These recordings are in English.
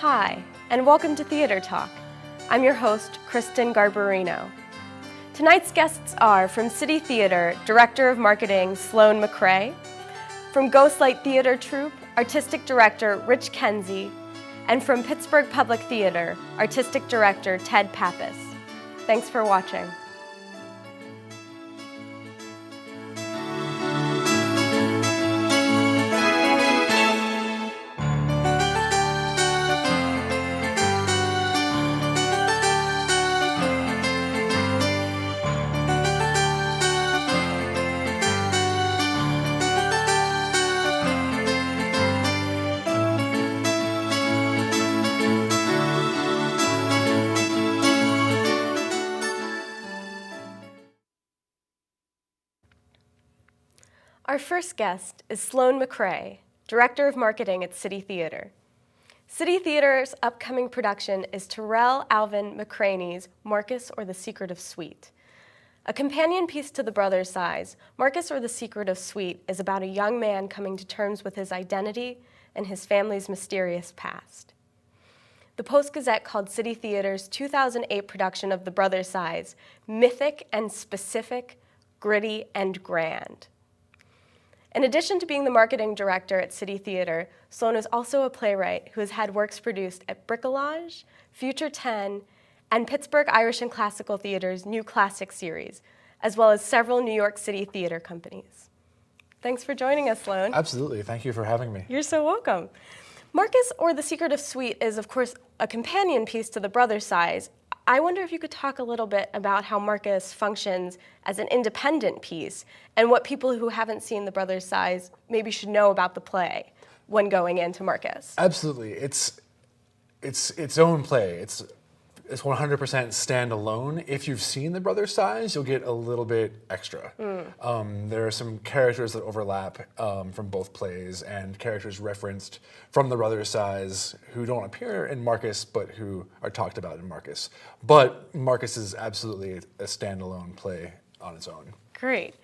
Hi, and welcome to Theater Talk. I'm your host, Kristen Garbarino. Tonight's guests are from City Theater, Director of Marketing, Sloan MacCre, from Ghostlight Theater Troupe, Artistic Director, Rich Kenzie, and from Pittsburgh Public Theater, Artistic Director, Ted Pappas. Thanks for watching. Our first guest is Sloan MacCre, Director of Marketing at City Theater. City Theater's upcoming production is Tarell, Alvin, McCraney's Marcus or the Secret of Sweet. A companion piece to The Brothers' Size, Marcus or the Secret of Sweet is about a young man coming to terms with his identity and his family's mysterious past. The Post-Gazette called City Theater's 2008 production of The Brothers' Size mythic and specific, gritty and grand. In addition to being the marketing director at City Theater, Sloan is also a playwright who has had works produced at Bricolage, Future 10, and Pittsburgh Irish and Classical Theater's New Classic series, as well as several New York City theater companies. Thanks for joining us, Sloan. Absolutely. Thank you for having me. You're so welcome. Marcus or the Secret of Sweet is, of course, a companion piece to The Brothers' Size. I wonder if you could talk a little bit about how Marcus functions as an independent piece and what people who haven't seen The Brothers' Size maybe should know about the play when going into Marcus. Absolutely. It's its own play. It's 100% standalone. If you've seen The Brothers' Size, you'll get a little bit extra. There are some characters that overlap from both plays and characters referenced from The Brothers' Size who don't appear in Marcus but who are talked about in Marcus. But Marcus is absolutely a standalone play on its own. Great.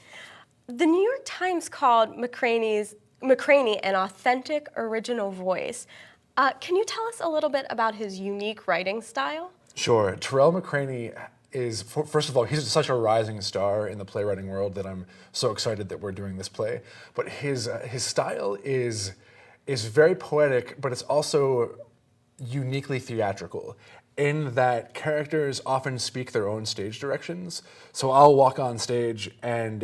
The New York Times called McCraney an authentic, original voice. Can you tell us a little bit about his unique writing style? Sure. Tarell McCraney is, first of all, he's such a rising star in the playwriting world that I'm so excited that we're doing this play. But his style is very poetic, but it's also uniquely theatrical in that characters often speak their own stage directions. So I'll walk on stage and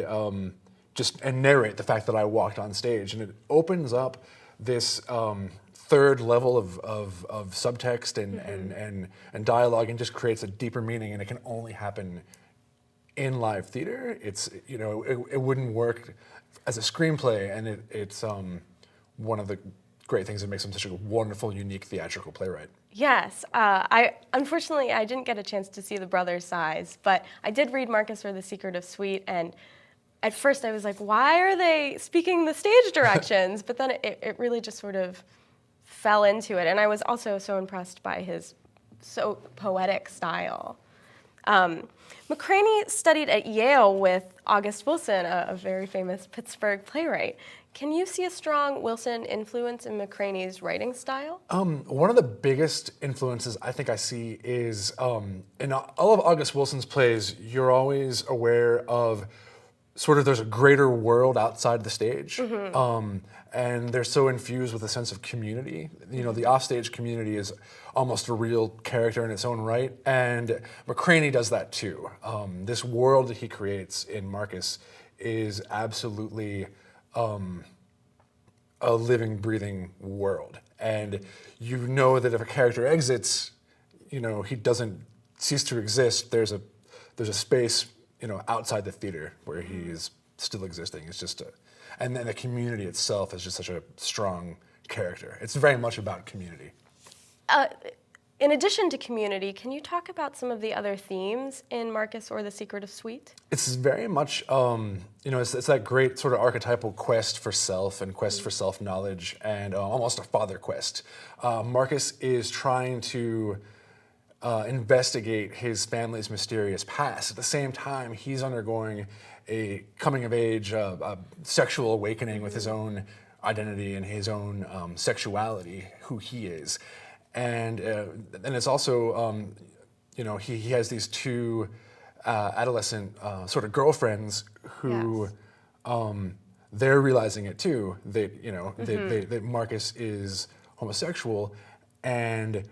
narrate the fact that I walked on stage, and it opens up this third level of subtext and dialogue, and just creates a deeper meaning, and it can only happen in live theater. It wouldn't work as a screenplay, and it's one of the great things that makes him such a wonderful, unique theatrical playwright. Yes, unfortunately I didn't get a chance to see The Brothers' Size, but I did read Marcus or the Secret of Sweet, and at first I was like, why are they speaking the stage directions? But then it really just sort of fell into it, and I was also so impressed by his so poetic style. McCraney studied at Yale with August Wilson, a very famous Pittsburgh playwright. Can you see a strong Wilson influence in McCraney's writing style? One of the biggest influences I think I see is in all of August Wilson's plays, you're always aware of sort of there's a greater world outside the stage. And they're so infused with a sense of community. The offstage community is almost a real character in its own right, and McCraney does that too. This world that he creates in Marcus is absolutely a living, breathing world. And you know that if a character exits, he doesn't cease to exist. There's a space, outside the theater where he is still existing. It's just and then the community itself is just such a strong character. It's very much about community. In addition to community, can you talk about some of the other themes in Marcus or the Secret of Sweet? It's very much, it's that great sort of archetypal quest for self and quest for self-knowledge and almost a father quest. Marcus is trying to investigate his family's mysterious past. At the same time, he's undergoing a coming-of-age sexual awakening with his own identity and his own sexuality, who he is. and it's also he has these two adolescent sort of girlfriends who they're realizing it too. That Marcus is homosexual, and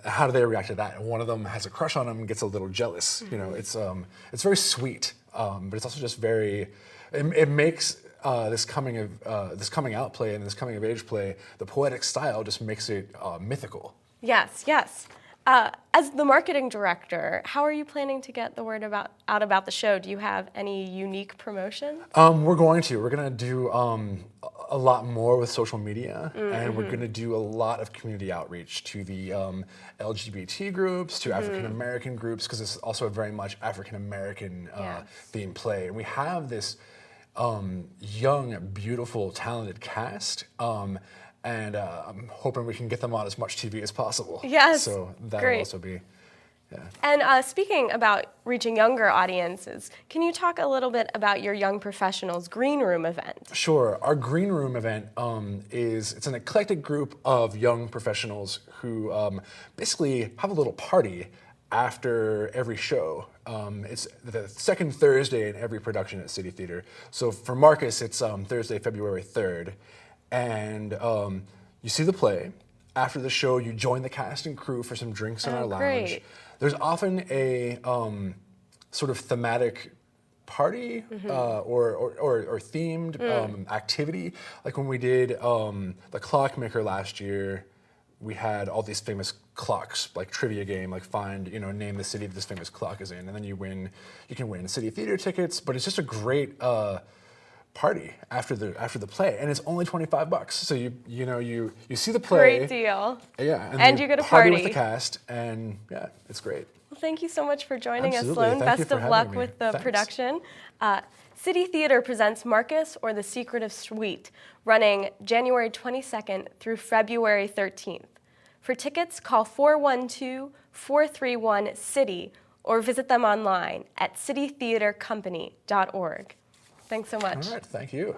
how do they react to that? And one of them has a crush on him and gets a little jealous. It's very sweet, but it's also just very. It makes this coming out play and this coming of age play, the poetic style just makes it mythical. Yes, yes. As the marketing director, how are you planning to get the word out about the show? Do you have any unique promotion? We're going to do a lot more with social media, and we're going to do a lot of community outreach to the LGBT groups, to African American groups, because it's also a very much African American themed play. And we have this young, beautiful, talented cast. And I'm hoping we can get them on as much TV as possible. Yes, so that'll great. Also be, yeah. And speaking about reaching younger audiences, can you talk a little bit about your Young Professionals Green Room event? Sure. Our Green Room event it's an eclectic group of young professionals who basically have a little party after every show. It's the second Thursday in every production at City Theater. So for Marcus, it's Thursday, February 3rd. And you see the play. After the show, you join the cast and crew for some drinks in our lounge. Great. There's often a sort of thematic party or themed activity. Like when we did the Clockmaker last year, we had all these famous clocks, like trivia game, like name the city that this famous clock is in, and then you can win City Theater tickets. But it's just a great party after the play, and it's only $25. So you see the play. Great deal. Yeah, and you get a party with the cast, and yeah, it's great. Well, thank you so much for joining us, Absolutely. Sloan. Thank you Best for of having luck me. with the Thanks. production. City Theater presents Marcus or the Secret of Sweet, running January 22nd through February 13th. For tickets, call 412-431-CITY or visit them online at citytheatercompany.org. Thanks so much. All right, thank you.